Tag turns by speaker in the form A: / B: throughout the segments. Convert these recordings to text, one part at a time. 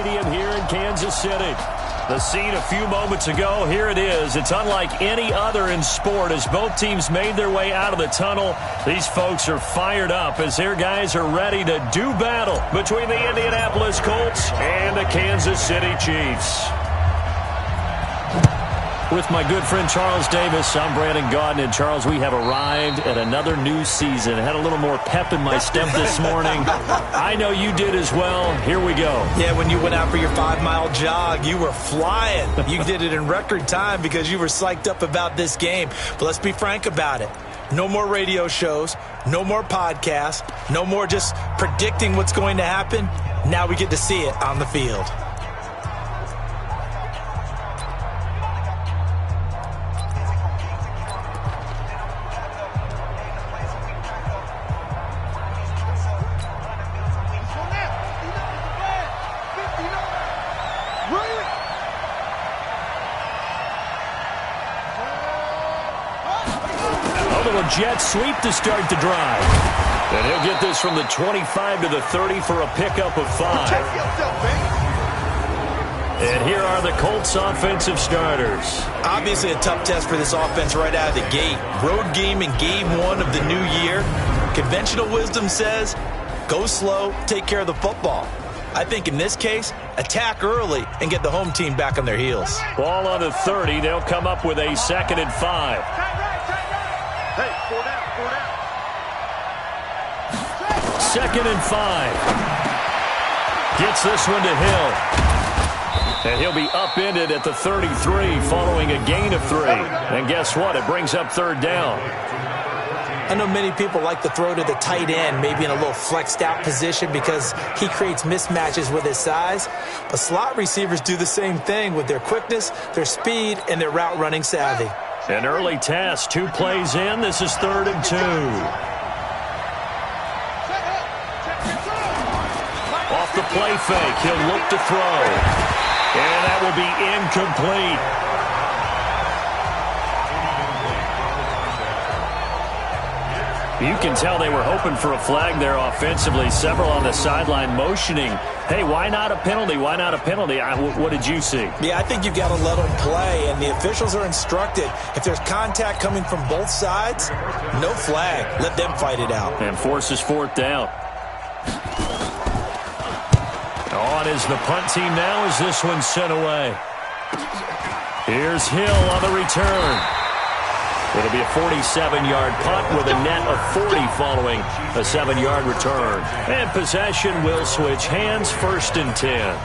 A: Stadium here in Kansas City. The scene a few moments ago, here it is. It's unlike any other in sport as both teams made their way out of the tunnel. These folks are fired up as their guys are ready to do battle between the Indianapolis Colts and the Kansas City Chiefs. With my good friend Charles Davis, I'm Brandon Gaudin. And Charles, we have arrived at another new season. I had a little more pep in my step this morning. I know you did as well. Here we go.
B: Yeah, when you went out for your 5-mile jog, you were flying. You did it in record time because you were psyched up about this game. But let's be frank about it. No more radio shows, no more podcasts, no more just predicting what's going to happen. Now we get to see it on the field.
A: Jet sweep to start the drive. And he'll get this from the 25 to the 30 for a pickup of 5. And here are the Colts offensive starters.
B: Obviously a tough test for this offense right out of the gate. Road game in game 1 of the new year. Conventional wisdom says, go slow, take care of the football. I think in this case, attack early and get the home team back on their heels.
A: Ball on the 30. They'll come up with a 2nd and 5.
C: Hey, 4 down.
A: 2nd and 5. Gets this one to Hill. And he'll be upended at the 33 following a gain of 3. And guess what? It brings up 3rd down.
B: I know many people like to throw to the tight end, maybe in a little flexed out position because he creates mismatches with his size. But slot receivers do the same thing with their quickness, their speed, and their route running savvy.
A: An early test, 2 plays in. This is 3rd and 2. Off the play fake, he'll look to throw. And that will be incomplete. You can tell they were hoping for a flag there offensively. Several on the sideline motioning, hey, why not a penalty? Why not a penalty? What did you see?
B: Yeah, I think you've got to let them play, and the officials are instructed. If there's contact coming from both sides, no flag. Let them fight it out.
A: And forces 4th down. On is the punt team now as this one's sent away. Here's Hill on the return. It'll be a 47-yard punt with a net of 40 following a 7-yard return. And possession will switch hands, 1st and 10.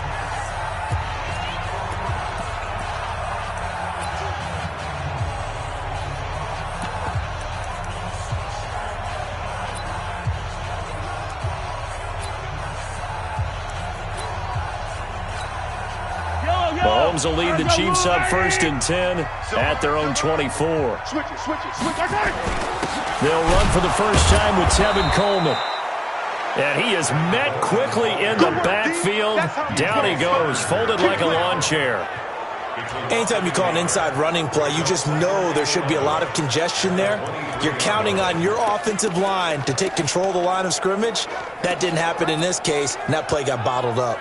A: Mahomes will lead the Chiefs up 1st and 10 at their own 24. They'll run for the first time with Tevin Coleman. And he is met quickly in the backfield. Down he goes, folded like a lawn chair.
B: Anytime you call an inside running play, you just know there should be a lot of congestion there. You're counting on your offensive line to take control of the line of scrimmage. That didn't happen in this case, and that play got bottled up.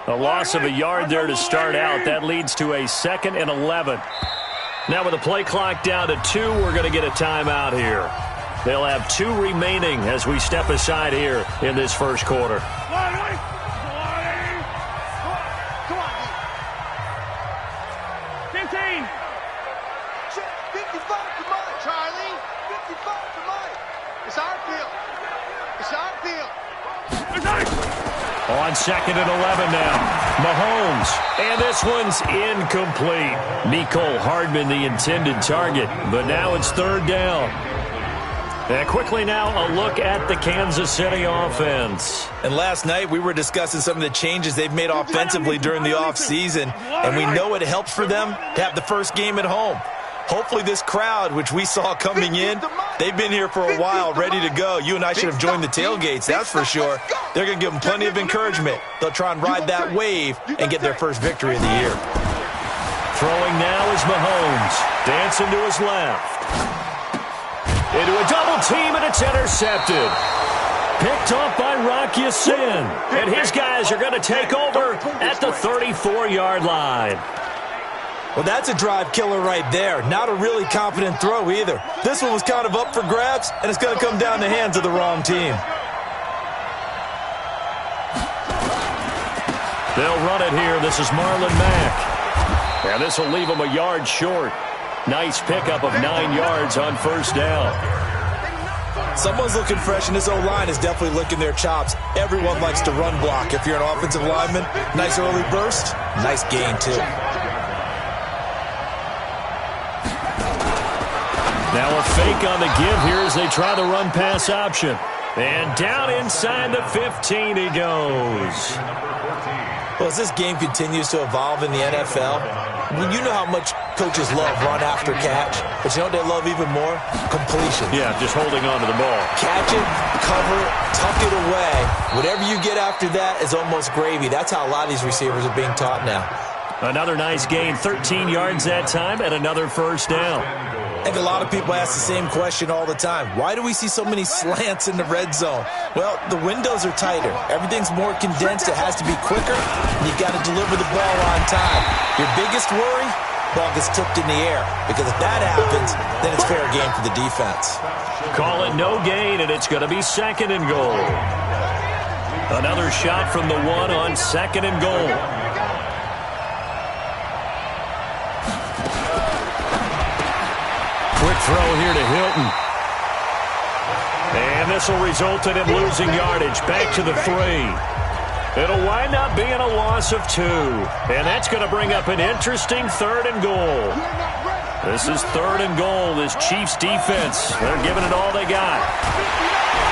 A: A loss of a yard there to start out. That leads to a 2nd and 11. Now with the play clock down to 2, we're going to get a timeout here. They'll have 2 remaining as we step aside here in this first quarter.
C: 15. 55 to Mike, Charlie. 55 to Mike. It's our field. It's our field.
A: On 2nd and 11 now. Mahomes. And this one's incomplete. Mecole Hardman, the intended target. But now it's 3rd down. And quickly now, a look at the Kansas City offense.
B: And last night, we were discussing some of the changes they've made offensively during the offseason. And we know it helps for them to have the first game at home. Hopefully this crowd, which we saw coming in, They've been here for a while, ready to go. You and I should have joined the tailgates, that's for sure. They're going to give them plenty of encouragement. They'll try and ride that wave and get their first victory of the year.
A: Throwing now is Mahomes. Dancing to his left. Into a double team, and it's intercepted. Picked off by Rocky Sin. And his guys are going to take over at the 34-yard line.
B: Well, that's a drive killer right there. Not a really confident throw either. This one was kind of up for grabs, and it's going to come down the hands of the wrong team.
A: They'll run it here. This is Marlon Mack. And this will leave him a yard short. Nice pickup of 9 yards on first down.
B: Someone's looking fresh, and this O-line is definitely licking their chops. Everyone likes to run block. If you're an offensive lineman, nice early burst, nice gain too.
A: Now a fake on the give here as they try the run-pass option. And down inside the 15 he goes.
B: Well, as this game continues to evolve in the NFL, you know how much coaches love run after catch, but you know what they love even more? Completion.
A: Yeah, just holding on to the ball.
B: Catch it, cover it, tuck it away. Whatever you get after that is almost gravy. That's how a lot of these receivers are being taught now.
A: Another nice gain, 13 yards that time, and another first down.
B: I think a lot of people ask the same question all the time. Why do we see so many slants in the red zone? Well, the windows are tighter. Everything's more condensed. It has to be quicker, and you've got to deliver the ball on time. Your biggest worry? Ball gets tipped in the air, because if that happens, then it's fair game for the defense.
A: Call it no gain, and it's going to be second and goal. Another shot from the one on second and goal. Quick throw here to Hilton. And this will result in him losing yardage. Back to the 3. It'll wind up being a loss of 2. And that's going to bring up an interesting third and goal. This is third and goal. This Chiefs defense, they're giving it all they got.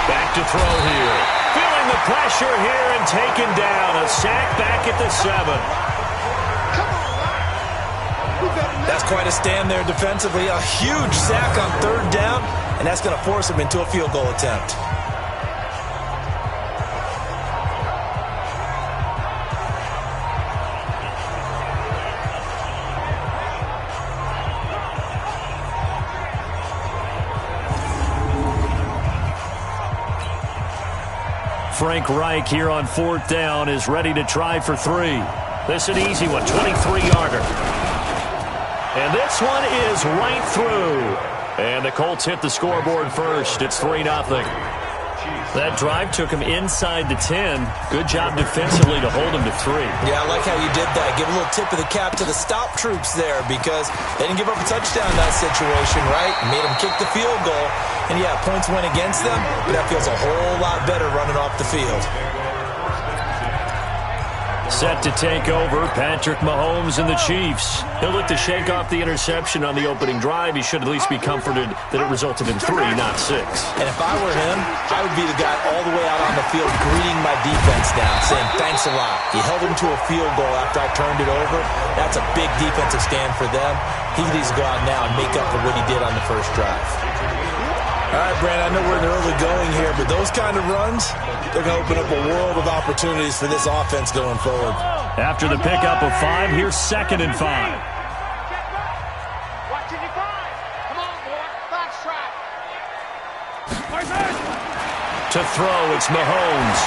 A: Back to throw here. Feeling the pressure here and taken down. A sack back at the 7.
B: That's quite a stand there defensively. A huge sack on third down, and that's going to force him into a field goal attempt.
A: Frank Reich here on fourth down is ready to try for 3. This is an easy one, 23-yarder. And this one is right through. And the Colts hit the scoreboard first. It's 3-0. That drive took him inside the 10. Good job defensively to hold him to 3.
B: Yeah, I like how you did that. Give a little tip of the cap to the stop troops there, because they didn't give up a touchdown in that situation, right? Made them kick the field goal. And yeah, points went against them, but that feels a whole lot better running off the field.
A: Set to take over, Patrick Mahomes and the Chiefs. He'll look to shake off the interception on the opening drive. He should at least be comforted that it resulted in 3, not 6.
B: And if I were him, I would be the guy all the way out on the field greeting my defense now, saying thanks a lot. He held him to a field goal after I turned it over. That's a big defensive stand for them. He needs to go out now and make up for what he did on the first drive. All right, Brandon, I know we're in the early going here, but those kind of runs, they're going to open up a world of opportunities for this offense going forward.
A: After the pickup of 5, here's 2nd and 5.
C: Watching your 5. Come on, boy. Fast track.
A: To throw, it's Mahomes.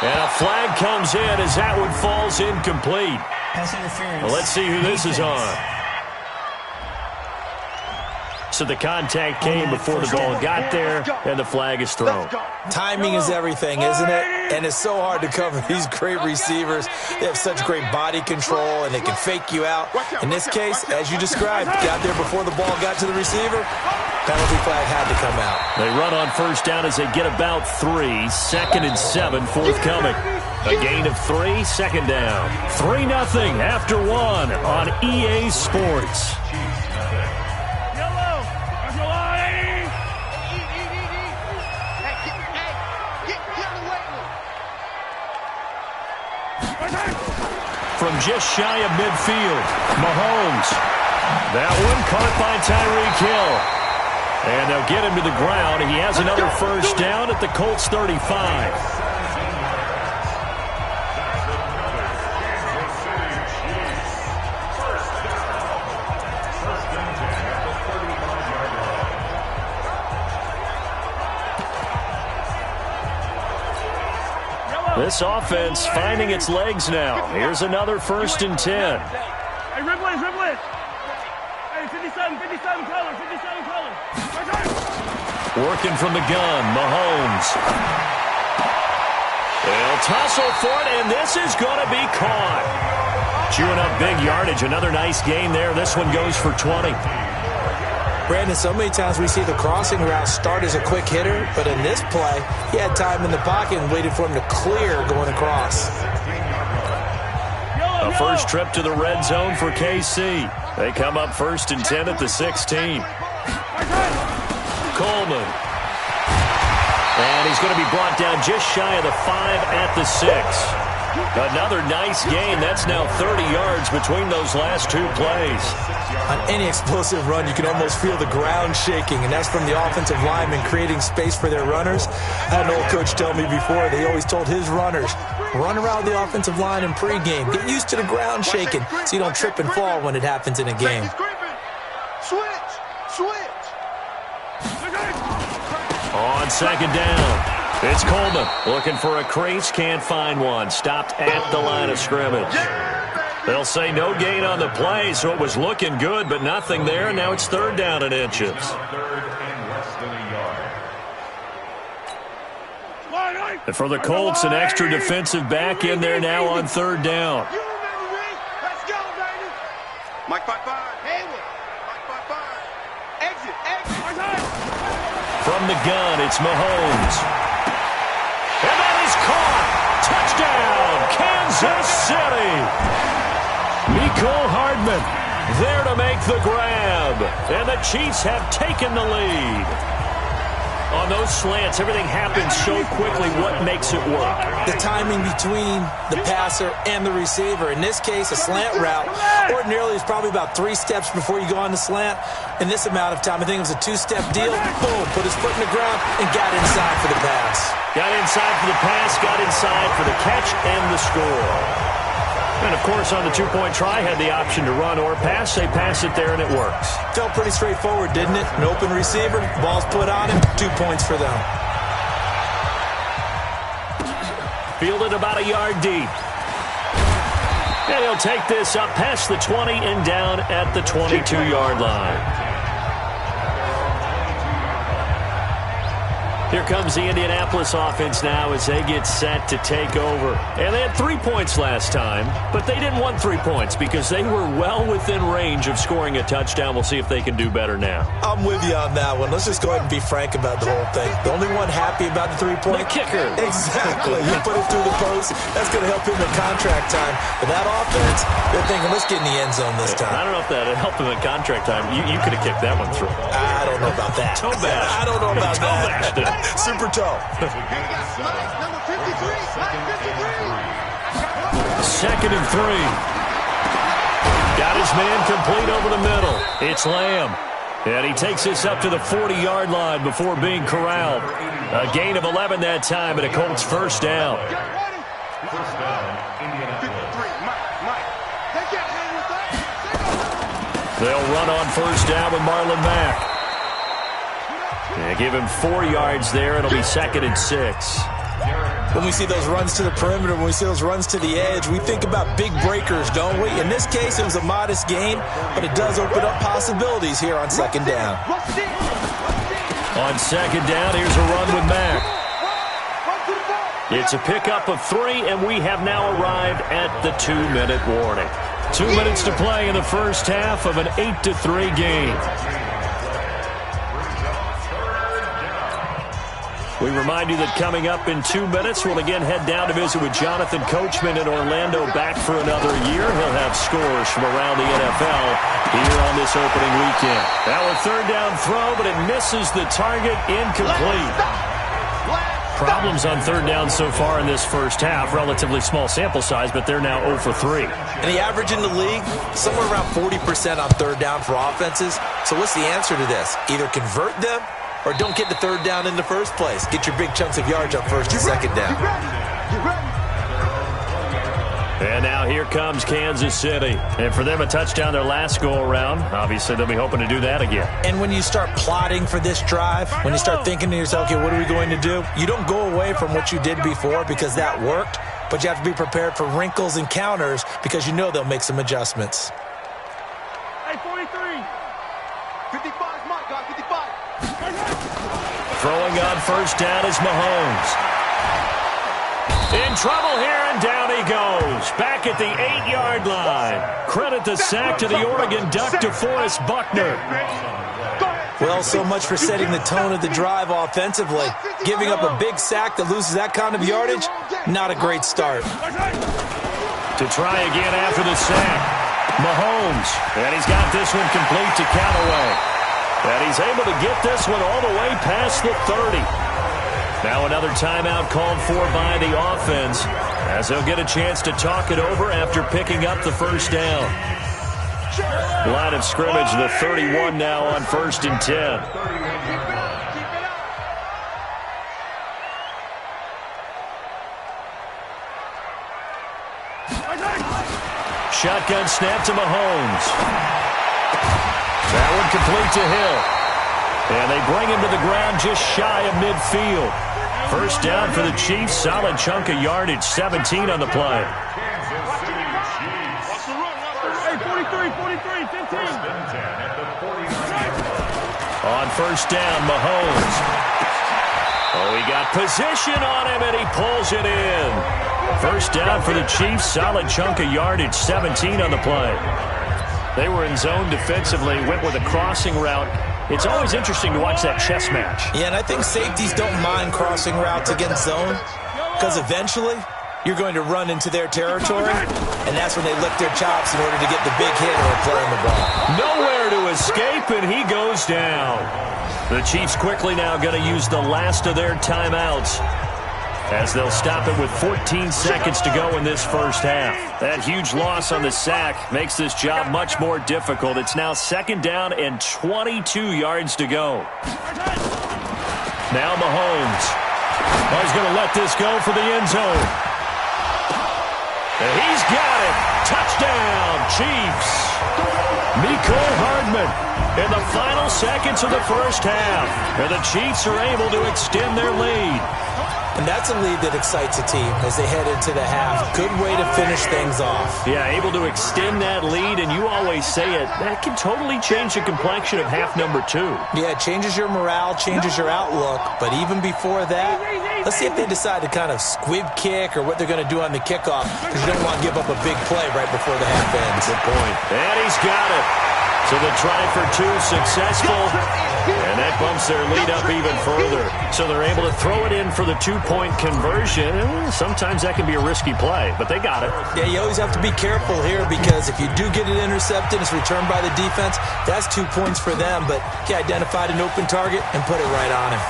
A: And a flag comes in as that one falls incomplete.
D: Pass interference.
A: Well, let's see who this is on. So the contact came before the ball got there, and the flag is thrown.
B: Timing is everything, isn't it? And it's so hard to cover these great receivers. They have such great body control, and they can fake you out. In this case, as you described, got there before the ball got to the receiver. Penalty flag had to come out.
A: They run on first down as they get about 3. 2nd and 7 forthcoming. A gain of 3, 2nd down. 3-0 after 1 on EA Sports. From just shy of midfield, Mahomes. That one caught by Tyreek Hill. And they'll get him to the ground. He has another first down at the Colts 35. This offense finding its legs now. Here's another 1st and 10.
D: Hey, Ripley. Hey, 57 color.
A: Working from the gun, Mahomes. They'll tussle for it, and this is going to be caught. Chewing up big yardage. Another nice gain there. This one goes for 20.
B: Brandon, so many times we see the crossing route start as a quick hitter, but in this play, he had time in the pocket and waited for him to clear going across.
A: A first trip to the red zone for KC. They come up 1st and 10 at the 16. Coleman. And he's going to be brought down just shy of the 5 at the 6. Another nice gain. That's now 30 yards between those last 2 plays.
B: On any explosive run, you can almost feel the ground shaking, and that's from the offensive linemen creating space for their runners. I had an old coach tell me before, they always told his runners, run around the offensive line in pregame. Get used to the ground shaking so you don't trip and fall when it happens in a game.
C: Switch.
A: On 2nd down. It's Coleman looking for a crease, can't find one. Stopped at the line of scrimmage. They'll say no gain on the play, so it was looking good, but nothing there. Now it's 3rd down and inches. And for the Colts, an extra defensive back in there now on 3rd down.
C: You remember me? Let's go, baby. Mike 5-5. Hayward. Mike 5-5. Exit.
A: From the gun, it's Mahomes. And that is caught. Touchdown, Kansas City. Mecole Hardman there to make the grab. And the Chiefs have taken the lead. On those slants, everything happens so quickly. What makes it work?
B: The timing between the passer and the receiver. In this case, a slant route ordinarily is probably about 3 steps before you go on the slant. In this amount of time, I think it was a 2-step deal. Boom, put his foot in the ground and got inside for the pass.
A: Got inside for the pass, got inside for the catch and the score. And, of course, on the 2-point try, had the option to run or pass. They pass it there, and it works.
B: Felt pretty straightforward, didn't it? An open receiver, ball's put on him, 2 points for them.
A: Fielded about a yard deep. And he'll take this up past the 20 and down at the 22-yard line. Here comes the Indianapolis offense now as they get set to take over. And they had 3 points last time, but they didn't want 3 points because they were well within range of scoring a touchdown. We'll see if they can do better now.
B: I'm with you on that one. Let's just go ahead and be frank about the whole thing. The only one happy about the 3-point?
A: The kicker.
B: Exactly. You put it through the post. That's going to help him in contract time. But that offense, they're thinking, let's get in the end zone this time.
A: I don't know if that helped him in contract time. You could have kicked that one through.
B: I don't know about that.
A: Toe bash.
B: I don't know about that. Super toe.
C: Number 53.
A: 2nd and 3. Got his man complete over the middle. It's Lamb. And he takes this up to the 40-yard line before being corralled. A gain of 11 that time and a Colts 1st down.
C: First down, Indianapolis. 53. Mike. They can't hang with that.
A: They'll run on 1st down with Marlon Mack. Yeah, give him 4 yards there. It'll be 2nd and 6.
B: When we see those runs to the perimeter, when we see those runs to the edge, we think about big breakers, don't we? In this case, it was a modest gain, but it does open up possibilities here on 2nd down.
A: On 2nd down, here's a run with Mack. It's a pickup of 3, and we have now arrived at the 2-minute warning. 2 minutes to play in the first half of an 8-3 game. We remind you that coming up in 2 minutes, we'll again head down to visit with Jonathan Coachman in Orlando, back for another year. He'll have scores from around the NFL here on this opening weekend. Now a 3rd down throw, but it misses the target, incomplete. Problems on third down so far in this first half. Relatively small sample size, but they're now 0 for 3.
B: And the average in the league, somewhere around 40% on third down for offenses. So what's the answer to this? Either convert them or don't get the third down in the first place. Get your big chunks of yards on first and second down.
A: And now here comes Kansas City. And for them, a touchdown their last go-around. Obviously, they'll be hoping to do that again.
B: And when you start plotting for this drive, when you start thinking to yourself, okay, what are we going to do? You don't go away from what you did before because that worked, but you have to be prepared for wrinkles and counters because you know they'll make some adjustments.
D: Hey, 43.
C: 55, Mike, guys, 55.
A: Throwing on first down is Mahomes. In trouble here, and down he goes. Back at the 8-yard line. Credit the sack to the Oregon Duck, DeForest Buckner.
B: Well, so much for setting the tone of the drive offensively. Giving up a big sack that loses that kind of yardage, not a great start.
A: To try again after the sack. Mahomes, and he's got this one complete to Callaway. And he's able to get this one all the way past the 30. Now another timeout called for by the offense as they'll get a chance to talk it over after picking up the first down. Line of scrimmage, the 31 now on 1st and 10. Shotgun snap to Mahomes. That one complete to Hill. And they bring him to the ground just shy of midfield. First down for the Chiefs. Solid chunk of yardage. 17 on the play.
D: Hey, 43, 15.
A: On first down, Mahomes. Oh, he got position on him, and he pulls it in. First down for the Chiefs. Solid chunk of yardage. 17 on the play. They were in zone defensively. Went with a crossing route. It's always interesting to watch that chess match.
B: Yeah, and I think safeties don't mind crossing routes against zone because eventually you're going to run into their territory, and that's when they lick their chops in order to get the big hit or play on the ball.
A: Nowhere to escape, and he goes down. The Chiefs quickly now going to use the last of their timeouts as they'll stop it with 14 seconds to go in this first half. That huge loss on the sack makes this job much more difficult. It's now 2nd down and 22 yards to go. Now Mahomes. He's going to let this go for the end zone. And he's got it. Touchdown, Chiefs. Mecole Hardman in the final seconds of the first half. And the Chiefs are able to extend their lead.
B: And that's a lead that excites a team as they head into the half. Good way to finish things off.
A: Yeah, able to extend that lead, and you always say it, that can totally change the complexion of half number 2.
B: Yeah, it changes your morale, changes your outlook. But even before that, let's see if they decide to kind of squib kick or what they're going to do on the kickoff, because you don't want to give up a big play right before the half ends.
A: Good point. And he's got it. So the try for 2 successful, and that bumps their lead up even further. So they're able to throw it in for the 2-point conversion. Sometimes that can be a risky play, but they got it.
B: Yeah, you always have to be careful here because if you do get it intercepted, it's returned by the defense, that's 2 points for them. But he identified an open target and put it right on him.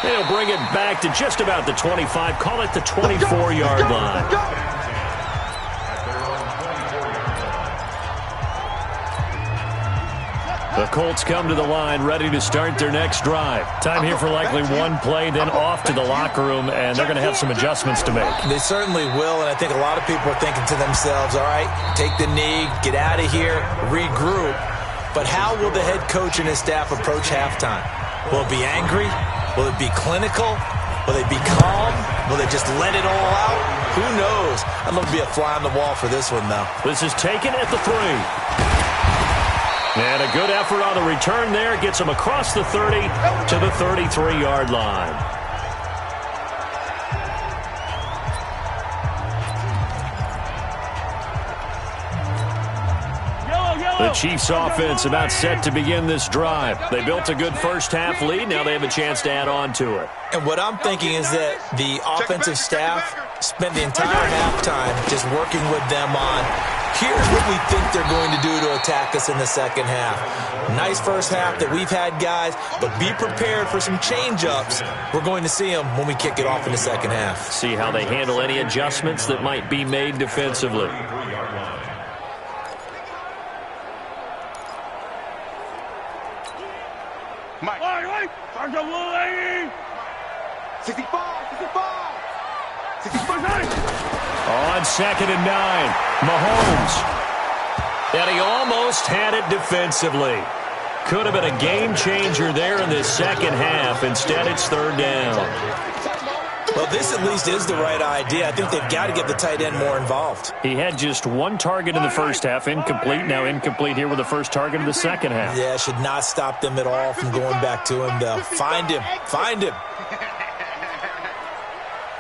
A: They'll bring it back to just about the 25, call it the 24-yard line. The Colts come to the line ready to start their next drive. Time here for likely one play, then off to the locker room, and they're going to have some adjustments to make.
B: They certainly will, and I think a lot of people are thinking to themselves, all right, take the knee, get out of here, regroup. But how will the head coach and his staff approach halftime? Will it be angry? Will it be clinical? Will they be calm? Will they just let it all out? Who knows? I'd love to be a fly on the wall for this one, though.
A: This is taken at the 3. And a good effort on the return there. Gets him across the 30 to the 33-yard line. The Chiefs offense about set to begin this drive. They built a good first half lead. Now they have a chance to add on to it.
B: And what I'm thinking is that the offensive staff spend the entire halftime just working with them on, here's what we think they're going to do to attack us in the second half. Nice first half that we've had, guys, but be prepared for some change-ups. We're going to see them when we kick it off in the second half.
A: See how they handle any adjustments that might be made defensively.
C: Mike. 65, 65.
A: On 2nd and 9, Mahomes. And he almost had it defensively. Could have been a game changer there in this second half. Instead, it's 3rd down.
B: Well, this at least is the right idea. I think they've got to get the tight end more involved.
A: He had just 1 target in the first half, incomplete. Now incomplete here with the first target of the second half.
B: Yeah, should not stop them at all from going back to him, though. Find him. Find him.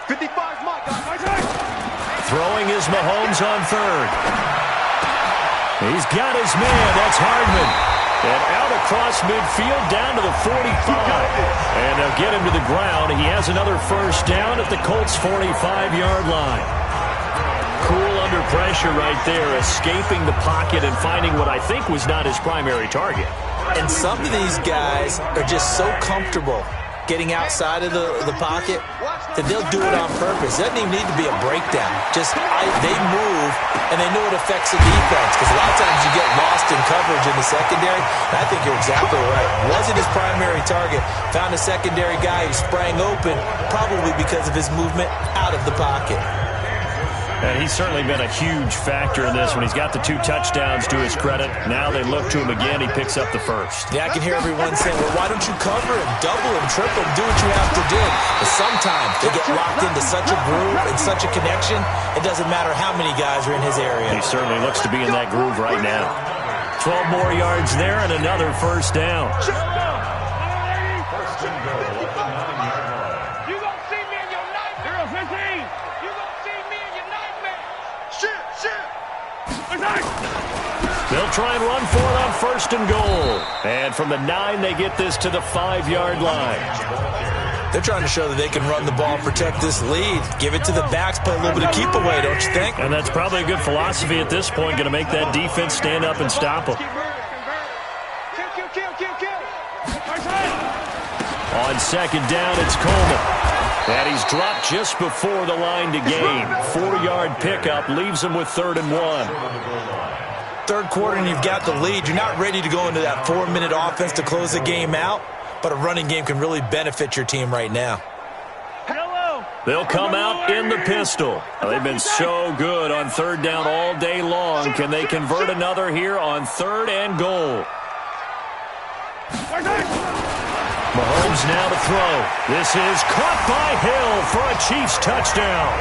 C: 55's Mike.
A: Throwing is Mahomes on 3rd. He's got his man. That's Hardman. And out across midfield down to the 45. And they'll get him to the ground. He has another first down at the Colts' 45-yard line. Cool under pressure right there, escaping the pocket and finding what I think was not his primary target.
B: And some of these guys are just so comfortable getting outside of the pocket that they'll do it on purpose. It doesn't even need to be a breakdown. Just they move, and they know it affects the defense, because a lot of times you get lost in coverage in the secondary. And I think you're exactly right. Wasn't his primary target. Found a secondary guy who sprang open, probably because of his movement out of the pocket.
A: And he's certainly been a huge factor in this when he's got the 2 touchdowns to his credit. Now they look to him again. He picks up the first.
B: Yeah, I can hear everyone saying, well, why don't you cover him, double him, triple him, do what you have to do. But sometimes they get locked into such a groove and such a connection, it doesn't matter how many guys are in his area.
A: He certainly looks to be in that groove right now. 12 more yards there and another first down. They'll try and run for it on 1st and goal. And from the 9, they get this to the 5-yard line.
B: They're trying to show that they can run the ball, protect this lead. Give it to the backs, play a little bit of keep away, don't you think?
A: And that's probably a good philosophy at this point, going to make that defense stand up and stop them. On 2nd down, it's Coleman. And he's dropped just before the line to gain. 4-yard pickup leaves him with 3rd and 1.
B: Third quarter and you've got the lead. You're not ready to go into that 4-minute offense to close the game out, but a running game can really benefit your team right now.
A: They'll come out in the pistol. They've been so good on 3rd down all day long. Can they convert another here on 3rd and goal? Mahomes now to throw. This is caught by Hill for a Chiefs touchdown.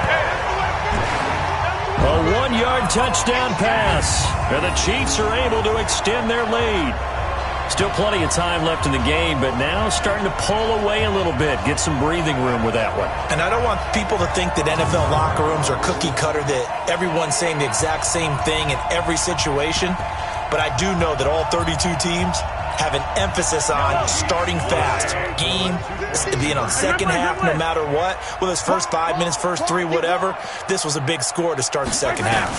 A: A 1-yard touchdown pass. And the Chiefs are able to extend their lead. Still plenty of time left in the game, but now starting to pull away a little bit. Get some breathing room with that one.
B: And I don't want people to think that NFL locker rooms are cookie cutter, that everyone's saying the exact same thing in every situation. But I do know that all 32 teams have an emphasis on starting fast. Game being on second half no matter what. Whether it's first 5 minutes, first 3, whatever. This was a big score to start the second half.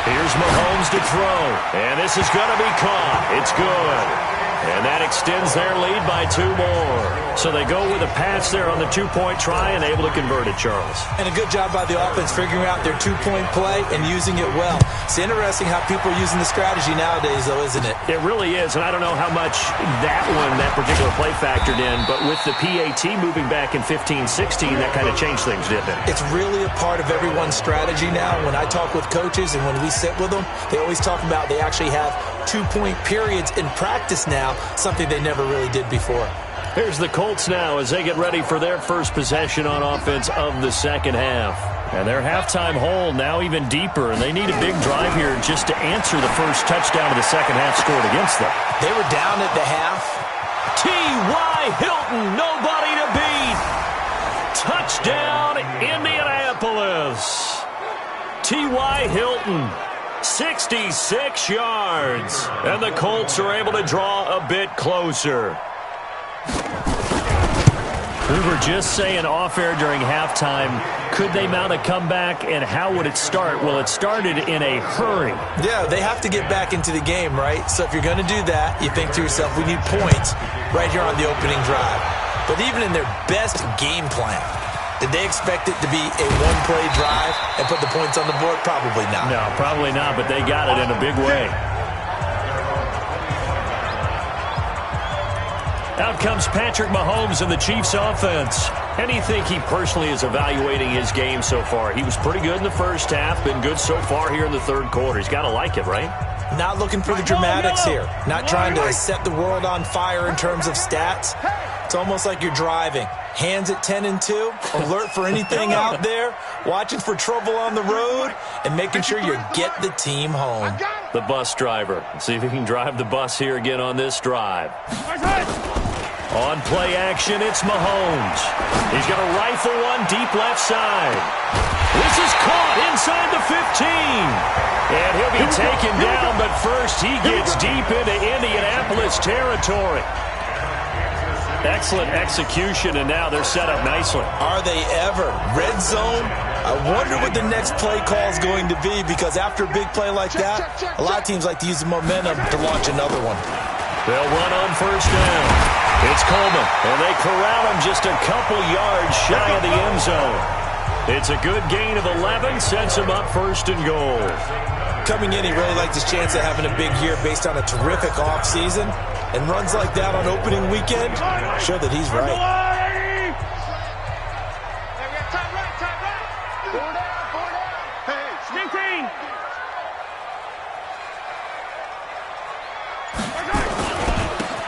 A: Here's Mahomes to throw. And this is going to be caught. It's good. And that extends their lead by 2 more. So they go with a pass there on the 2-point try and able to convert it, Charles.
B: And a good job by the offense figuring out their 2-point play and using it well. It's interesting how people are using the strategy nowadays, though, isn't it?
A: It really is, and I don't know how much that particular play factored in, but with the PAT moving back in 15-16, that kind of changed things, didn't it?
B: It's really a part of everyone's strategy now. When I talk with coaches and when we sit with them, they always talk about they actually have 2-point periods in practice now, something they never really did before.
A: Here's the Colts now as they get ready for their first possession on offense of the second half. And their halftime hole now even deeper, and they need a big drive here just to answer the first touchdown of the second half scored against them.
B: They were down at the half.
A: T.Y. Hilton, nobody to beat. Touchdown, Indianapolis. T.Y. Hilton. 66 yards. And the Colts are able to draw a bit closer. We were just saying off-air during halftime, could they mount a comeback, and how would it start? Well, it started in a hurry.
B: Yeah, they have to get back into the game, right? So if you're going to do that, you think to yourself, we need points right here on the opening drive. But even in their best game plan, did they expect it to be a one-play drive and put the points on the board? Probably not.
A: No, probably not, but they got it in a big way. Out comes Patrick Mahomes in the Chiefs offense. How do you think he personally is evaluating his game so far? He was pretty good in the first half, been good so far here in the third quarter. He's got to like it, right?
B: Not looking for the dramatics here. Not trying to set the world on fire in terms of stats. It's almost like you're driving. Hands at 10 and 2, alert for anything out there, watching for trouble on the road, and making sure you get the team home.
A: The bus driver. Let's see if he can drive the bus here again on this drive. On play action, it's Mahomes. He's going to rifle one deep left side. This is caught inside the 15. And he'll be taken down, but first he gets deep into Indianapolis territory. Excellent execution, and now they're set up nicely.
B: Are they ever? Red zone? I wonder what the next play call is going to be, because after a big play like that, a lot of teams like to use the momentum to launch another one.
A: They'll run on first down. It's Coleman, and they corral him just a couple yards shy of the end zone. It's a good gain of 11, sets him up first and goal.
B: Coming in, he really liked his chance of having a big year based on a terrific offseason. And runs like that on opening weekend show that he's right.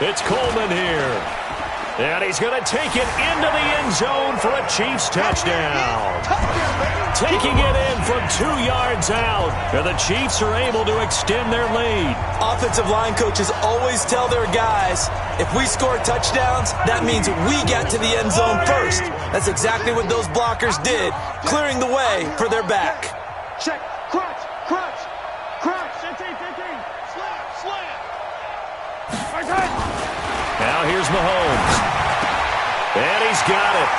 A: It's Coleman here. And he's going to take it into the end zone for a Chiefs touchdown. Taking it in from 2 yards out. And the Chiefs are able to extend their lead.
B: Offensive line coaches always tell their guys, if we score touchdowns, that means we get to the end zone first. That's exactly what those blockers did, clearing the way for their back.
D: Check. Crunch. 15. Slam.
A: Now here's Mahomes. And he's got it.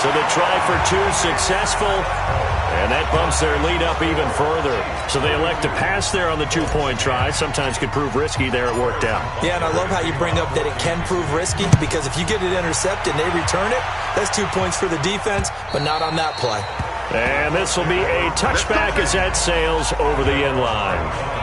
A: So the try for 2 successful. And that bumps their lead up even further. So they elect to pass there on the 2-point try. Sometimes could prove risky. There it worked out.
B: Yeah, and I love how you bring up that it can prove risky, because if you get it intercepted and they return it, that's 2 points for the defense, but not on that play.
A: And this will be a touchback as that sails over the end line.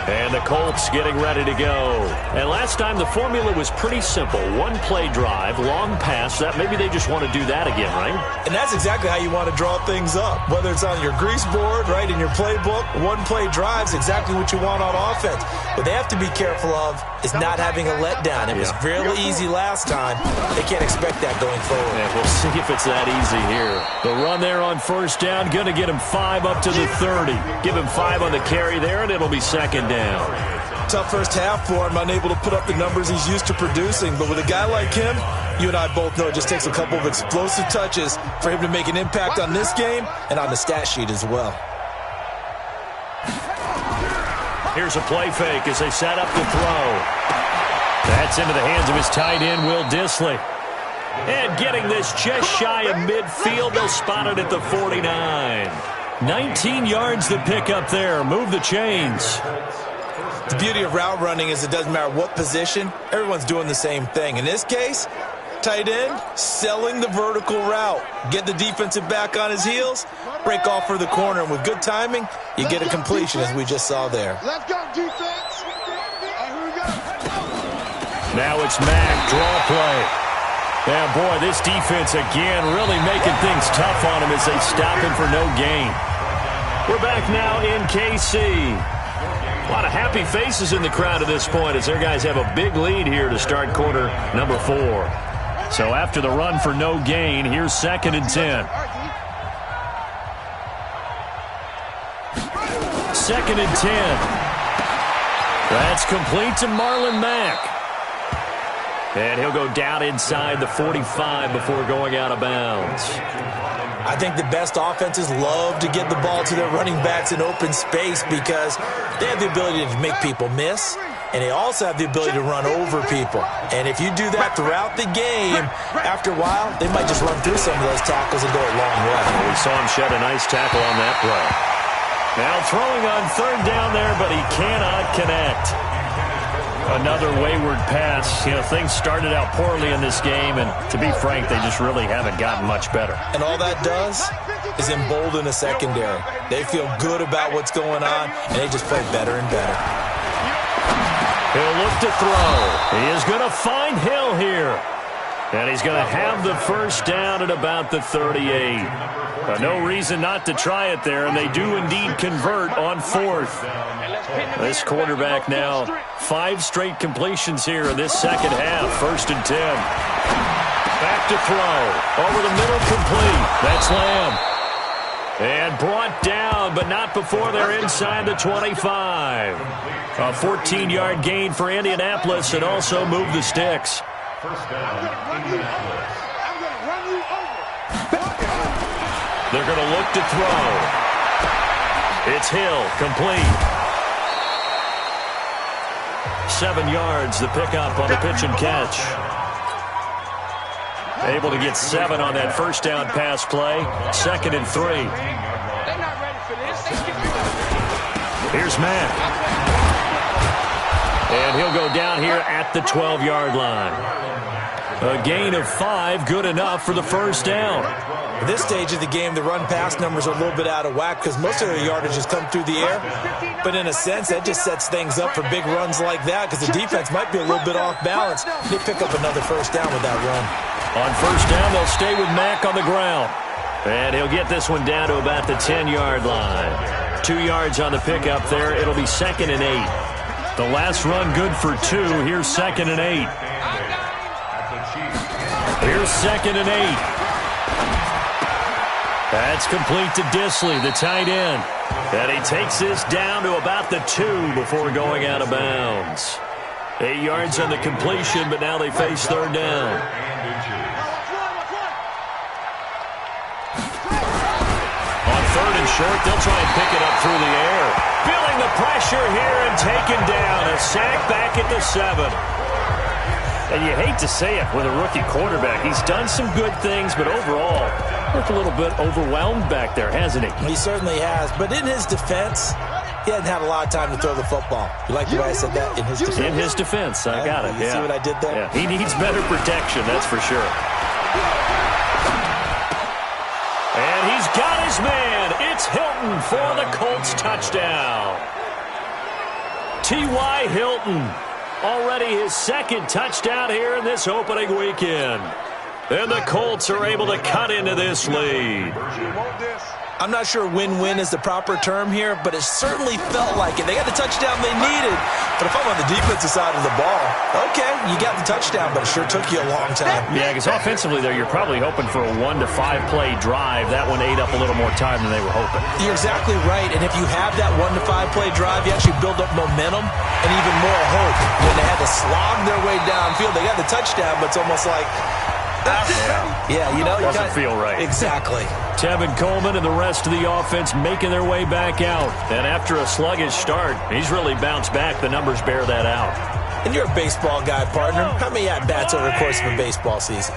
A: And the Colts getting ready to go. And last time the formula was pretty simple. 1-play drive, long pass. That maybe they just want to do that again, right?
B: And that's exactly how you want to draw things up. Whether it's on your grease board, right, in your playbook, 1-play drive's exactly what you want on offense. What they have to be careful of is not having a letdown. It was really easy last time. They can't expect that going forward.
A: And we'll see if it's that easy here. The run there on first down, going to get him 5 up to the 30. Give him 5 on the carry there, and it'll be second down.
B: Tough first half for him, unable to put up the numbers he's used to producing. But with a guy like him, you and I both know it just takes a couple of explosive touches for him to make an impact on this game and on the stat sheet as well.
A: Here's a play fake as they set up the throw. That's into the hands of his tight end, Will Dissly. And getting this just shy of midfield, they'll spot it at the 49. 19 yards to pick up there. Move the chains.
B: The beauty of route running is it doesn't matter what position, everyone's doing the same thing. In this case, tight end, selling the vertical route. Get the defensive back on his heels, break off for the corner, and with good timing, you get a completion as we just saw there.
C: Let's go, defense. Here we go.
A: Now it's Mack, draw play. Yeah, boy, this defense again really making things tough on him as they stop him for no gain. We're back now in KC. A lot of happy faces in the crowd at this point as their guys have a big lead here to start quarter number 4. So after the run for no gain, here's 2nd and 10. 2nd and 10. That's complete to Marlon Mack. And he'll go down inside the 45 before going out of bounds.
B: I think the best offenses love to get the ball to their running backs in open space because they have the ability to make people miss and they also have the ability to run over people. And if you do that throughout the game, after a while, they might just run through some of those tackles and go a long way.
A: We saw him shed a nice tackle on that play. Now throwing on third down there, but he cannot connect. Another wayward pass. Things started out poorly in this game, and to be frank, they just really haven't gotten much better.
B: And all that does is embolden the secondary. They feel good about what's going on, and they just play better and better.
A: He'll look to throw. He is going to find Hill here. And he's going to have the first down at about the 38. No reason not to try it there, and they do indeed convert on fourth. This quarterback now, 5 straight completions here in this second half. 1st and 10. Back to throw. Over the middle, complete. That's Lamb. And brought down, but not before they're inside the 25. A 14-yard gain for Indianapolis, and also move the sticks.
C: First down, Indianapolis.
D: I'm going to run you over.
A: They're going to look to throw. It's Hill, complete. 7 yards, the pickup on the pitch and catch. Able to get 7 on that first down pass play. 2nd and 3.
D: They're not ready for this.
A: Here's Matt. And he'll go down here at the 12-yard line. A gain of 5, good enough for the first down.
B: At this stage of the game, the run-pass numbers are a little bit out of whack because most of their yardage has come through the air. But in a sense, that just sets things up for big runs like that because the defense might be a little bit off balance. They pick up another first down with that run.
A: On first down, they'll stay with Mack on the ground. And he'll get this one down to about the 10-yard line. 2 yards on the pickup there. It'll be 2nd and 8. The last run good for 2. Here's 2nd and 8. Here's 2nd and 8. That's complete to Disley, the tight end. And he takes this down to about the 2 before going out of bounds. 8 yards on the completion, but now they face third down. On 3rd and short, they'll try and pick it up through the air. Feeling the pressure here and taken down. A sack back at the 7. And you hate to say it with a rookie quarterback. He's done some good things, but overall, looked a little bit overwhelmed back there, hasn't he?
B: He certainly has. But in his defense, he hasn't had a lot of time to throw the football. You like the way I said that? In his defense?
A: In his defense. I got it.
B: You see what I did there?
A: Yeah. He needs better protection, that's for sure. And he's got his man. It's Hilton for the Colts touchdown. T.Y. Hilton. Already his 2nd touchdown here in this opening weekend. And the Colts are able to cut into this lead.
B: I'm not sure win-win is the proper term here, but it certainly felt like it. They got the touchdown they needed. But if I'm on the defensive side of the ball, okay, you got the touchdown, but it sure took you a long time.
A: Yeah, because offensively there, you're probably hoping for a 1 to 5 play drive. That one ate up a little more time than they were hoping.
B: You're exactly right, and if you have that 1 to 5 play drive, you actually build up momentum and even more hope. When they had to slog their way downfield, they got the touchdown, but it's almost like, yeah, you know,
A: doesn't feel right.
B: Exactly.
A: Tevin Coleman and the rest of the offense making their way back out. And after a sluggish start, he's really bounced back. The numbers bear that out.
B: And you're a baseball guy, partner. How many at-bats over the course of a baseball season?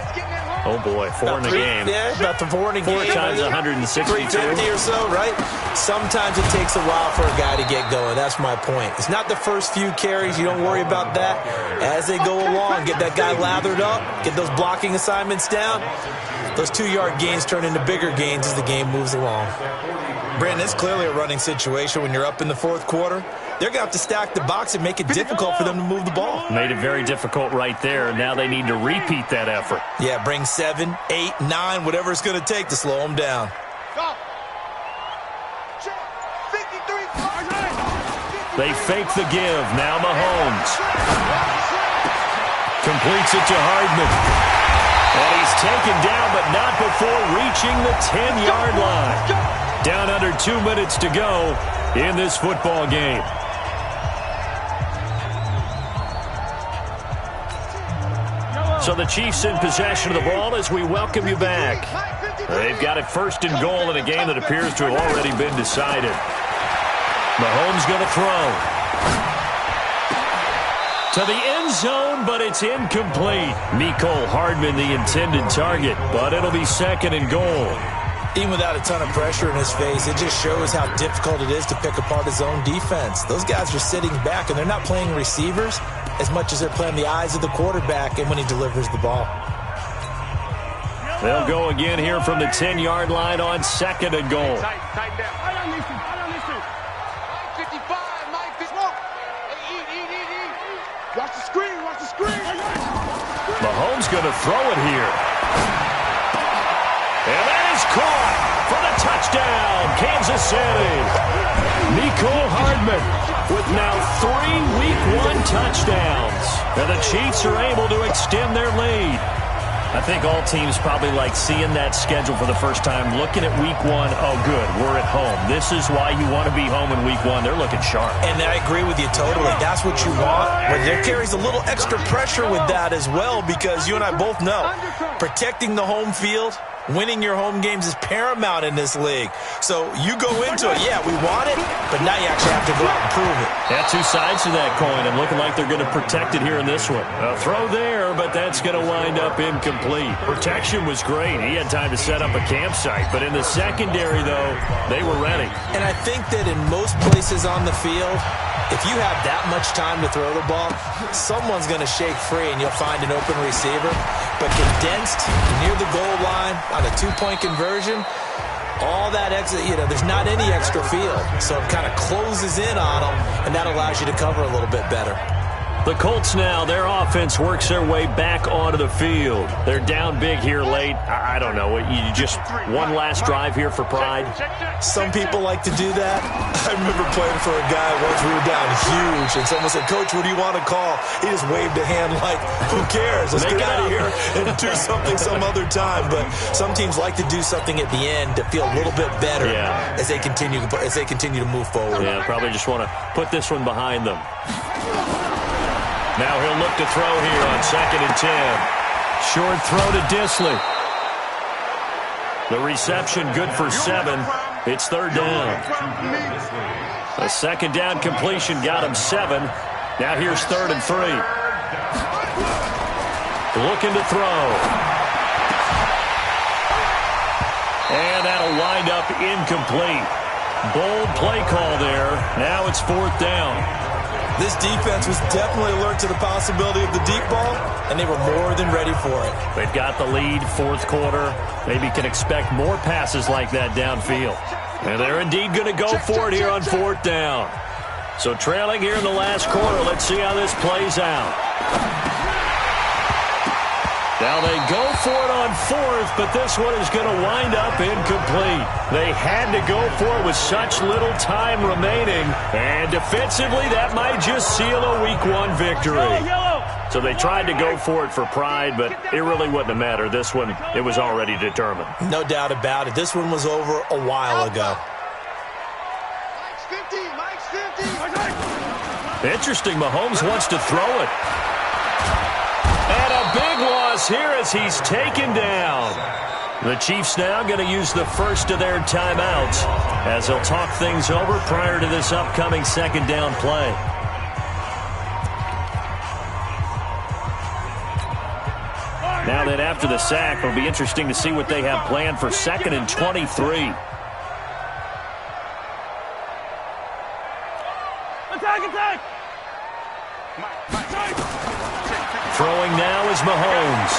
A: Oh, boy, 4 in the game.
B: Yeah, about the 4 in a game.
A: 4 times 162.
B: 350 or so, right? Sometimes it takes a while for a guy to get going. That's my point. It's not the first few carries. You don't worry about that. As they go along, get that guy lathered up, get those blocking assignments down. Those 2-yard gains turn into bigger gains as the game moves along. Brandon, it's clearly a running situation when you're up in the 4th quarter. They're going to have to stack the box and make it difficult for them to move the ball.
A: Made it very difficult right there. Now they need to repeat that effort.
B: Yeah, bring 7, 8, 9, whatever it's going to take to slow them down.
A: They fake the give. Now Mahomes completes it to Hardman. And he's taken down, but not before reaching the 10-yard line. Down under 2 minutes to go in this football game. So the Chiefs in possession of the ball as we welcome you back. They've got it 1st and goal in a game that appears to have already been decided. Mahomes going to throw. To the end zone, but it's incomplete. Mecole Hardman, the intended target, but it'll be 2nd and goal.
B: Even without a ton of pressure in his face, it just shows how difficult it is to pick apart his own defense. Those guys are sitting back, and they're not playing receivers as much as they're playing the eyes of the quarterback and when he delivers the ball.
A: They'll go again here from the 10-yard line on 2nd and goal.
D: Tighten down. I don't need to. Mike 55, Mike 51. Hey, eat. Watch the screen.
A: Mahomes going to throw it here. And that is caught for the touchdown, Kansas City. Mecole Hardman with now 3 Week 1 touchdowns. And the Chiefs are able to extend their lead. I think all teams probably like seeing that schedule for the first time, looking at Week 1. Oh, good, we're at home. This is why you want to be home in Week 1. They're looking sharp.
B: And I agree with you totally. That's what you want. But there carries a little extra pressure with that as well, because you and I both know protecting the home field, winning your home games is paramount in this league. So you go into it, yeah, we want it, but now you actually have to go out and prove it.
A: Yeah, 2 sides to that coin, and looking like they're going to protect it here in this one. A throw there, but that's going to wind up incomplete. Protection was great. He had time to set up a campsite, but in the secondary, though, they were ready.
B: And I think that in most places on the field, if you have that much time to throw the ball, someone's going to shake free and you'll find an open receiver. But condensed near the goal line on a 2-point conversion, all that exit, there's not any extra field. So it kind of closes in on them, and that allows you to cover a little bit better.
A: The Colts now, their offense works their way back onto the field. They're down big here late. I don't know. You just one last drive here for pride?
B: Some people like to do that. I remember playing for a guy once. We were down huge, and someone said, "Coach, what do you want to call?" He just waved a hand like, "Who cares? Let's get out of here and do something some other time." But some teams like to do something at the end to feel a little bit better as they continue to move forward.
A: Yeah, probably just want to put this one behind them. Now he'll look to throw here on 2nd and 10. Short throw to Disley. The reception good for 7. It's 3rd down. A 2nd down completion got him 7. Now here's 3rd and 3. Looking to throw. And that'll wind up incomplete. Bold play call there. Now it's 4th down.
B: This defense was definitely alert to the possibility of the deep ball, and they were more than ready for it.
A: They've got the lead, 4th quarter. Maybe can expect more passes like that downfield. And they're indeed going to go for it here on 4th down. So trailing here in the last quarter. Let's see how this plays out. Now they go for it on 4th, but this one is going to wind up incomplete. They had to go for it with such little time remaining, and defensively that might just seal a Week 1 victory. So they tried to go for it for pride, but it really wouldn't have mattered. This one, it was already determined.
B: No doubt about it. This one was over a while ago.
D: Mike's 50.
A: Interesting, Mahomes wants to throw it. And a big loss here as he's taken down. The Chiefs now going to use the first of their timeouts as they'll talk things over prior to this upcoming 2nd down play. Now then, after the sack, it'll be interesting to see what they have planned for 2nd and 23.
D: Attack!
A: Throwing now is Mahomes.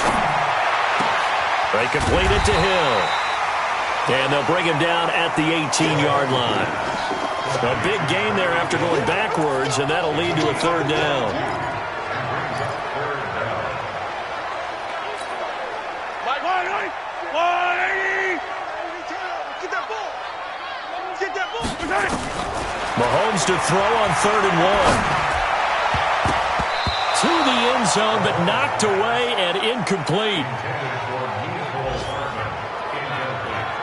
A: They complete it to Hill. And they'll bring him down at the 18-yard line. A big gain there after going backwards, and that'll lead to a 3rd down.
D: Mike, 180! Get that ball!
A: Mahomes to throw on 3rd and 1. To the end zone, but knocked away and incomplete.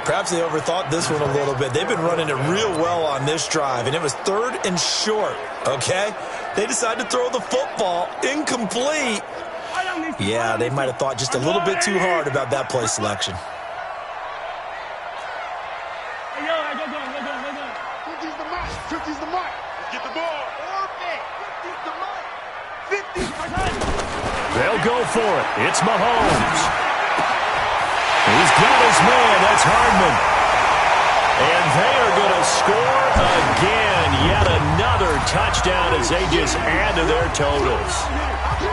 B: Perhaps they overthought this one a little bit. They've been running it real well on this drive, and it was 3rd and short, okay? They decided to throw the football incomplete. Yeah, they might have thought just a little bit too hard about that play selection.
D: Get the ball. 50's the mic.
A: They'll go for it. It's Mahomes. He's got his man. That's Hardman. And they are going to score again. Yet another touchdown as they just add to their totals.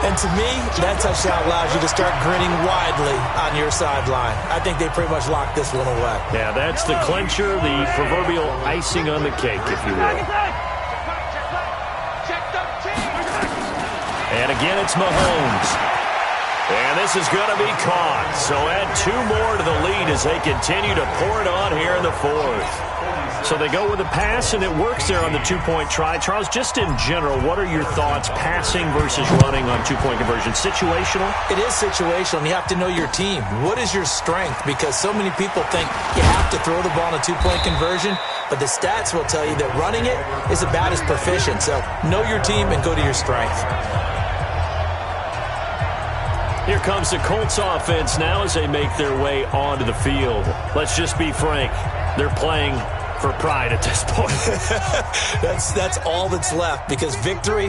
B: And to me, that touchdown allows you to start grinning widely on your sideline. I think they pretty much locked this one away.
A: Yeah, that's the clincher, the proverbial icing on the cake, if you will. And again, it's Mahomes. And this is going to be caught. So add 2 more to the lead as they continue to pour it on here in the 4th. So they go with a pass, and it works there on the 2-point try. Charles, just in general, what are your thoughts passing versus running on 2-point conversion? Situational?
B: It is situational, and you have to know your team. What is your strength? Because so many people think you have to throw the ball in a 2-point conversion, but the stats will tell you that running it is about as proficient. So know your team and go to your strength.
A: Here comes the Colts offense now as they make their way onto the field. Let's just be frank. They're playing for pride at this point.
B: That's all that's left, because victory,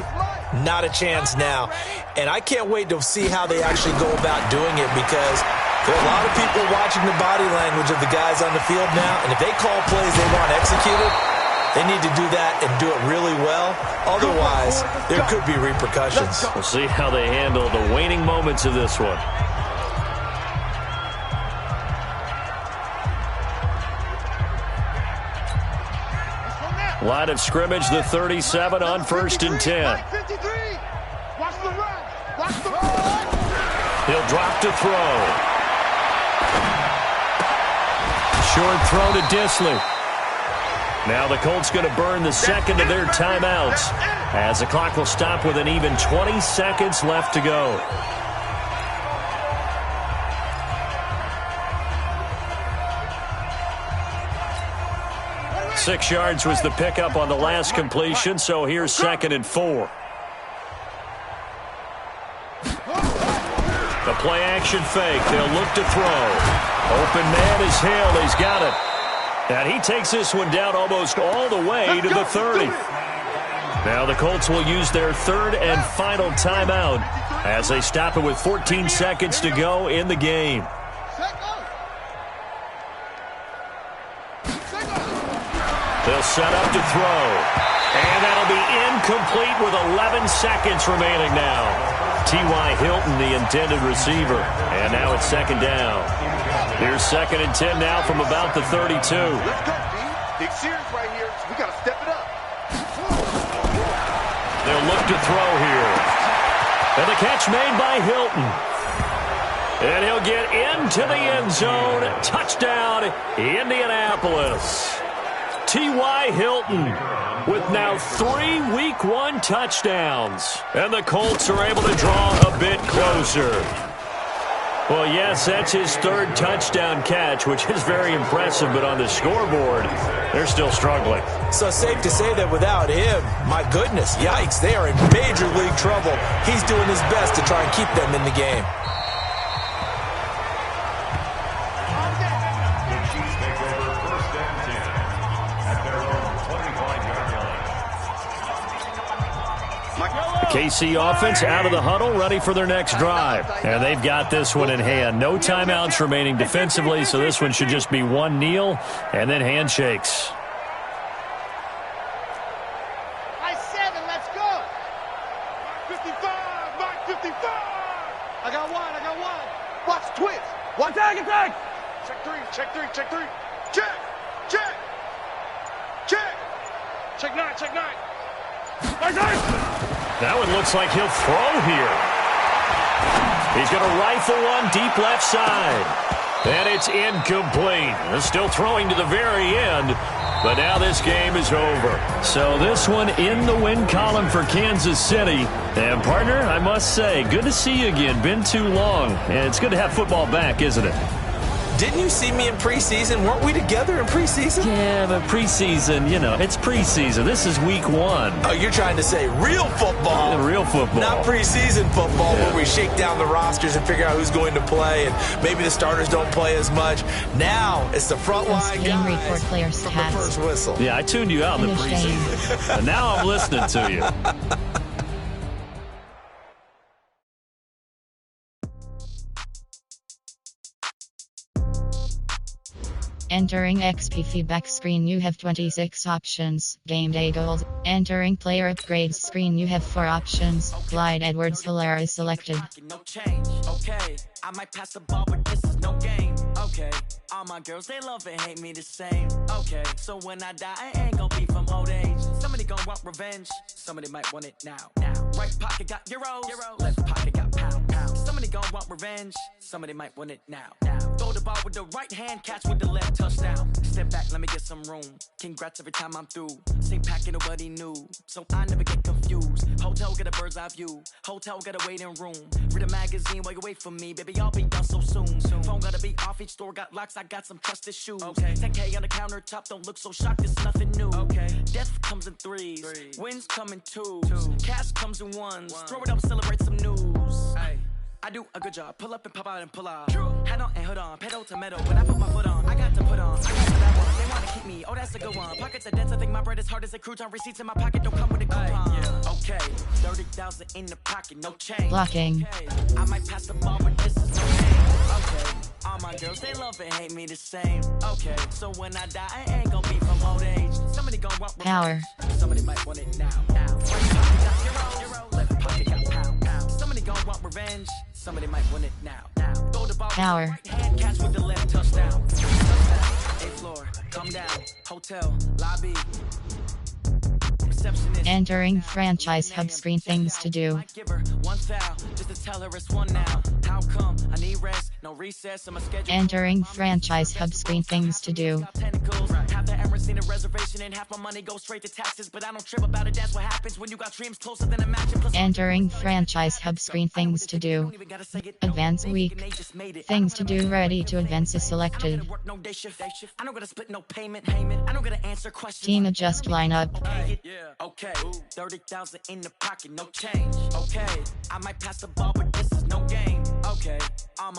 B: not a chance now. And I can't wait to see how they actually go about doing it, because there are a lot of people watching the body language of the guys on the field now, and if they call plays they want executed, they need to do that and do it really well. Otherwise, there could be repercussions.
A: We'll see how they handle the waning moments of this one. Line of scrimmage, the 37 on 1st and 10. He'll drop to throw. Short throw to Disley. Now the Colts going to burn the second of their timeouts as the clock will stop with an even 20 seconds left to go. Six yards was the pickup on the last completion, so here's 2nd and 4. The play-action fake. They'll look to throw. Open man is Hill. He's got it. And he takes this one down almost all the way to the 30. Now the Colts will use their 3rd and final timeout as they stop it with 14 seconds to go in the game. They'll set up to throw. And that'll be incomplete with 11 seconds remaining now. T.Y. Hilton, the intended receiver. And now it's 2nd down. Here's 2nd and 10 now from about the 32.
D: Let's go, D. Big series right here. We got to step it up.
A: They'll look to throw here. And the catch made by Hilton. And he'll get into the end zone. Touchdown, Indianapolis. T.Y. Hilton with now 3 Week 1 touchdowns. And the Colts are able to draw a bit closer. Well, yes, that's his 3rd touchdown catch, which is very impressive, but on the scoreboard, they're still struggling.
B: So safe to say that without him, my goodness, yikes, they are in major league trouble. He's doing his best to try and keep them in the game.
A: KC offense out of the huddle, ready for their next drive. And they've got this one in hand. No timeouts remaining defensively, so this one should just be one kneel and then handshakes.
D: High 7, let's go. 55, Mike 55. I got one. Watch twist. One tag. Check 3. Check 9.
A: That one looks like he'll throw here. He's going to rifle one deep left side. And it's incomplete. They're still throwing to the very end, but now this game is over. So this one in the win column for Kansas City. And partner, I must say, good to see you again. Been too long. And it's good to have football back, isn't it?
B: Didn't you see me in preseason? Weren't we together in preseason?
A: Yeah, but preseason, it's preseason. This is week 1.
B: Oh, you're trying to say real football.
A: Yeah, real football.
B: Not preseason football where we shake down the rosters and figure out who's going to play, and maybe the starters don't play as much. Now it's the front line guys from the first whistle.
A: Yeah, I tuned you out in the preseason. And now I'm listening to you.
E: Entering XP feedback screen, you have 26 options. Game day goals. Entering player upgrades screen, you have 4 options. Clyde Edwards-Helaire is selected.
F: No change, okay. I might pass the ball, but this is no game, okay. All my girls, they love and hate me the same, okay. So when I die, I ain't gon' be from old age. Somebody gon' want revenge, somebody might want it now. Right pocket got euros, left pocket got pound. Somebody gon' want revenge, somebody might want it now. Throw the ball with the right hand, catch with the left, touchdown. Step back, let me get some room. Congrats every time I'm through. Same packet, nobody knew, so I never get confused. Hotel get a bird's eye view, hotel got a waiting room. Read a magazine while you wait for me, baby, I'll be done so soon. Phone gotta be off, each store got locks, I got some trusted shoes. 10K on the countertop, don't look so shocked, it's nothing new. Death comes in threes, wins come in twos, cash comes in ones. Throw it up, celebrate some news. I do a good job, pull up and pop out and pull out. Head on and hood on, pedal to metal, when I put my foot on, I got to put on. I got to that one, they wanna keep me, oh that's a good one. Pockets are dense, I think my bread is hard as a crouton. Receipts in my pocket don't come with a coupon. Okay, 30,000 in the pocket, no change.
E: Blocking.
F: Okay. I might pass the ball, but this is no game. Okay, all my girls, they love and hate me the same. Okay, so when I die, I ain't gon' be from old age. Somebody gon' want
E: Power.
F: Somebody might want it now. Right pocket got euro, left pocket got pound. Somebody gon' want revenge, somebody might want it now. Throw the ball
E: Power.
F: with the right hand, catch with the left, touchdown. Eighth floor, come down, hotel, lobby.
E: Entering franchise hub screen, things to do. Entering franchise hub screen, things to do. Entering franchise hub screen, things to do. Advance week. Things to do, ready to advance is selected. Team adjust lineup.
F: Okay, 30,000 in the pocket, no change. Okay, I might pass the ball, but this is no game. Okay,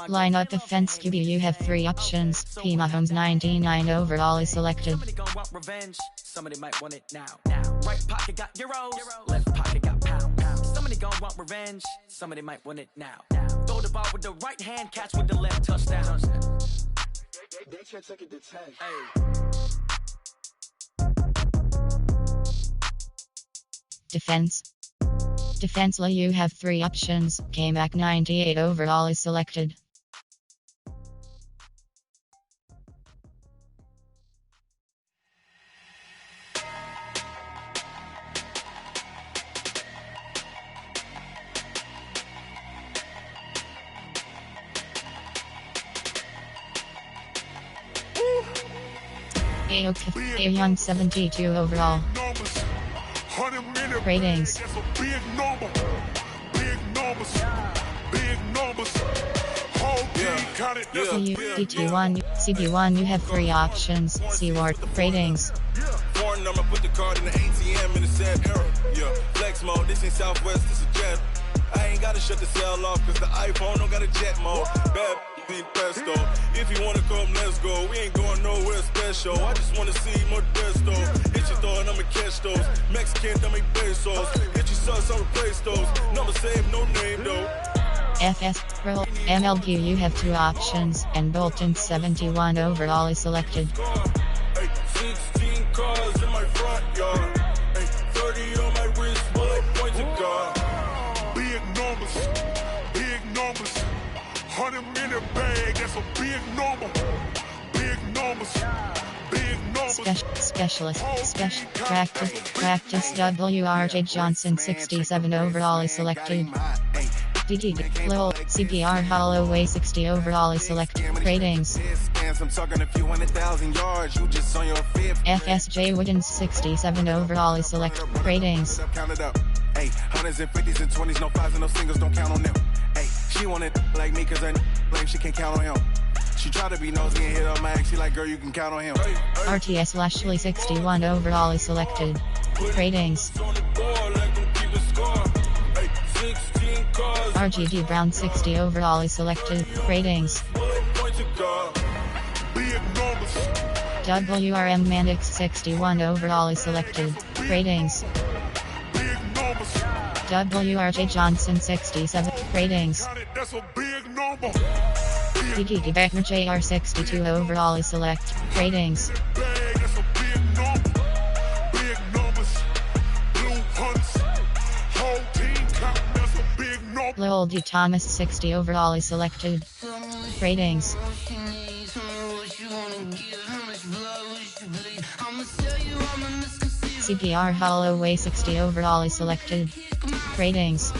E: Lineup defense QB, you have 3 options. P. Mahomes 99 overall is selected.
F: Somebody gon' want revenge, somebody might want it now. Right pocket got euros, left pocket got pound. Somebody gon' want revenge, somebody might want it now. Throw the ball with the right hand, catch with the left, touchdown.
D: They can't take it to 10.
E: Defense. Defensively, you have 3 options. K-Mac 98 overall is selected. A Young 72 overall. Ratings. CT1, CB1, you have 3 options. C-Ward. Ratings.
G: Foreign number, put the card in the ATM in the sad era. Yeah, flex mode, this ain't Southwest, this is jet. I ain't gotta shut the cell off, cause the iPhone don't got a jet mode. Bad need pesto. If you wanna come, let's go. We ain't going nowhere special. I just wanna see more desto. Hit your throw and I'ma catch those. Mexican, don't make pesos. Hit your sauce, I'll replace those. Number save, no name though.
E: FS Pro MLQ, you have 2 options, and Bolton 71 overall is selected.
G: 16 cars in my front yard. 30 on my wrist, bullet points of God. Big numbers, big numbers. 100 minute bag, that's a big number. Big numbers, big numbers.
E: Specialist practice WRJ Johnson 67 overall is selected. DD Lowell CPR Holloway 60 overall is selected. Ratings. FSJ Woodens 67 overall is selected. Ratings.
G: Hey, hundreds and 50s and 20s, no 5s and no singles, don't count on them. Hey, she want it like me cause her blame, she can't count on him. She try to be nosy and hit up my ex, she like, girl, you can count on him.
E: RTS Lashley 61 overall is selected. Ratings. RGD Brown 60 overall is selected. Ratings. WRM Mannix 61 overall is selected. Ratings. WRJ Johnson 67. Ratings. Kiki Beckner JR62 overall is select. Ratings. Lowell D. Thomas 60 overall is selected. Ratings. CPR Holloway 60 overall is selected. Ratings.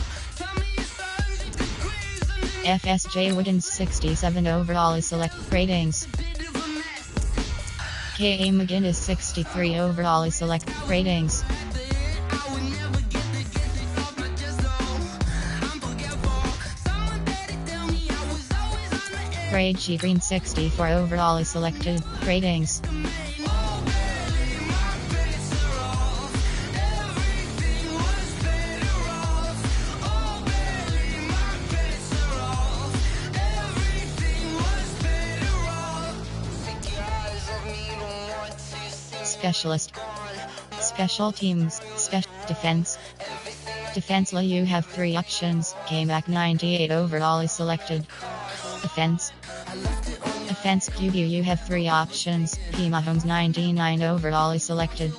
E: FSJ Wiggins 67 overall is selected. Ratings. K.A. McGinnis 63 overall is selected. Ratings. Grade G Green 64 overall is selected. Ratings. Specialist. Special teams. Special defense. Defense La you have 3 options. K-Mac 98 overall is selected. Offense. Offense QB you have 3 options. P Mahomes 99 overall is selected.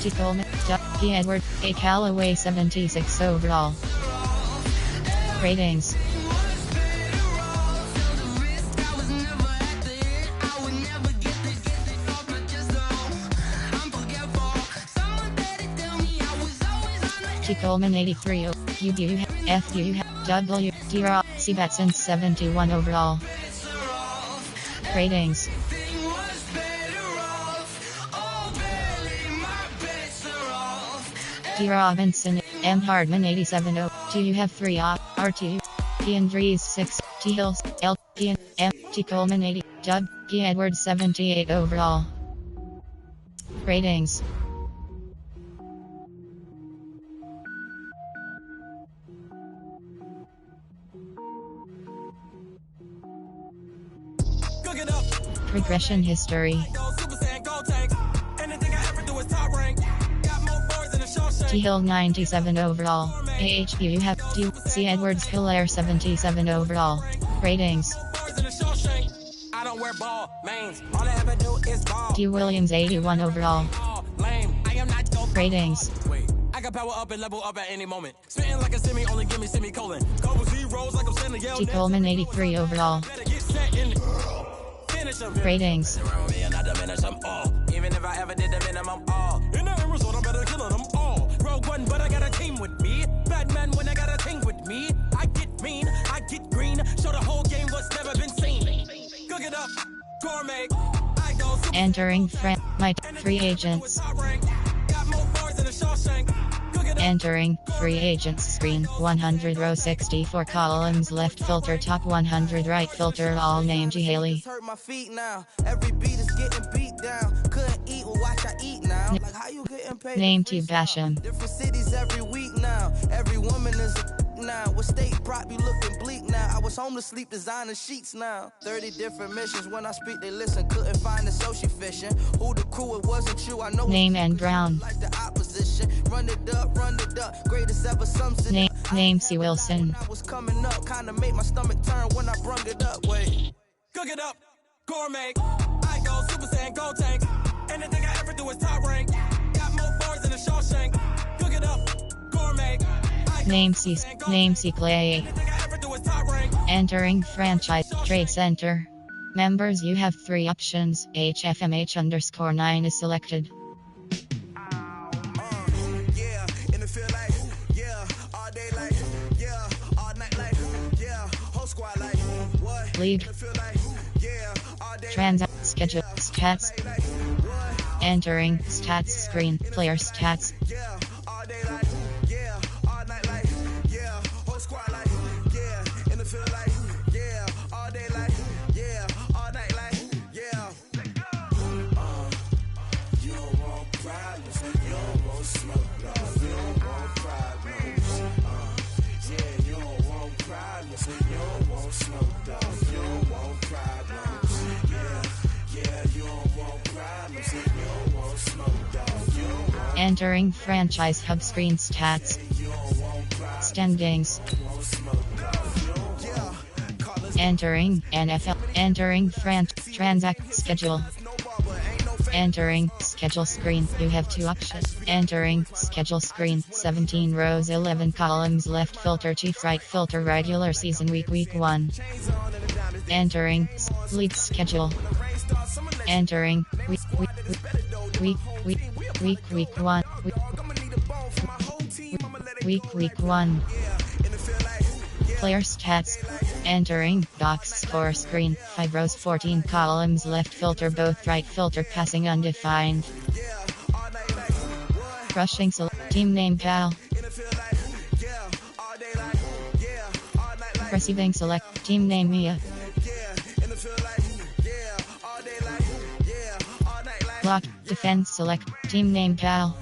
E: G. Coleman, P. Edward, A. Callaway 76 overall. Ratings. G. Coleman 83 QB FU W D. C. Batson 71 overall. Ratings. D. Robinson, M. Hardman 87 0. T. You have 3 RT. P. Andrees 6. T. Hills, L. P. M. T. Coleman 80. Doug, P. Edwards 78 overall. Ratings. Progression history. T. Hill 97 overall. AHP you have D. C. Edwards Hilaire 77 overall. Ratings. D. Williams 81 overall. Ratings.
F: I got power up and level up at any moment. Spitting like a semi, only give me semicolon. Couple zeros like I'm sending
E: T. Coleman 83 overall. Ratings.
F: Even if I ever did the minimum all. In the end result, I'm better killing them all. Rogue one, but I got a team with me. Batman when I got a team with me. I get mean, I get green. Show the whole game what's never been seen. Cook it up, gourmet. I go super.
E: Entering my free agents.
F: Got more bars than a Shawshank.
E: Entering free agents screen 100 row 64 columns left filter top 100 right filter all name G Haley.
F: Hurt my feet now. Every beat is getting beat down. Couldn't eat, well, watch I eat now. Like how you getting paid?
E: Name T Basham.
F: Different cities every week now. Every woman is a now. What state prop you looking bleak now? I was homeless, sleep designing sheets now. 30 different missions. When I speak, they listen. Couldn't find the social fishing. Who the crew? It wasn't you. I know.
E: Name and Brown.
F: Like the opposition. Run it up. Greatest ever something.
E: Name C Wilson.
F: I was coming up, kinda made my stomach turn when I brung it up. Wait. Cook it up, gourmet. I go Super Saiyan, go tank. Anything I ever do is top rank. Got more bars than a Shawshank. Cook it up, gourmet.
E: Name C Clay. Entering franchise trade center. Members you have 3 options. HFMH_9 is selected. League. Schedule. Stats. Entering stats screen. Player stats. Entering franchise hub screen stats. Standings. Entering NFL. Entering transact schedule. Entering schedule screen. You have 2 options. Entering schedule screen. 17 rows, 11 columns. Left filter, chief, right filter, regular season, week 1. Entering league schedule. Entering week 1. Week 1. Player stats. Entering box score screen. 5 rows, 14 columns. Left filter, both, right filter, passing undefined. Rushing team name pal. Receiving select team name Mia. Block defense select team name pal.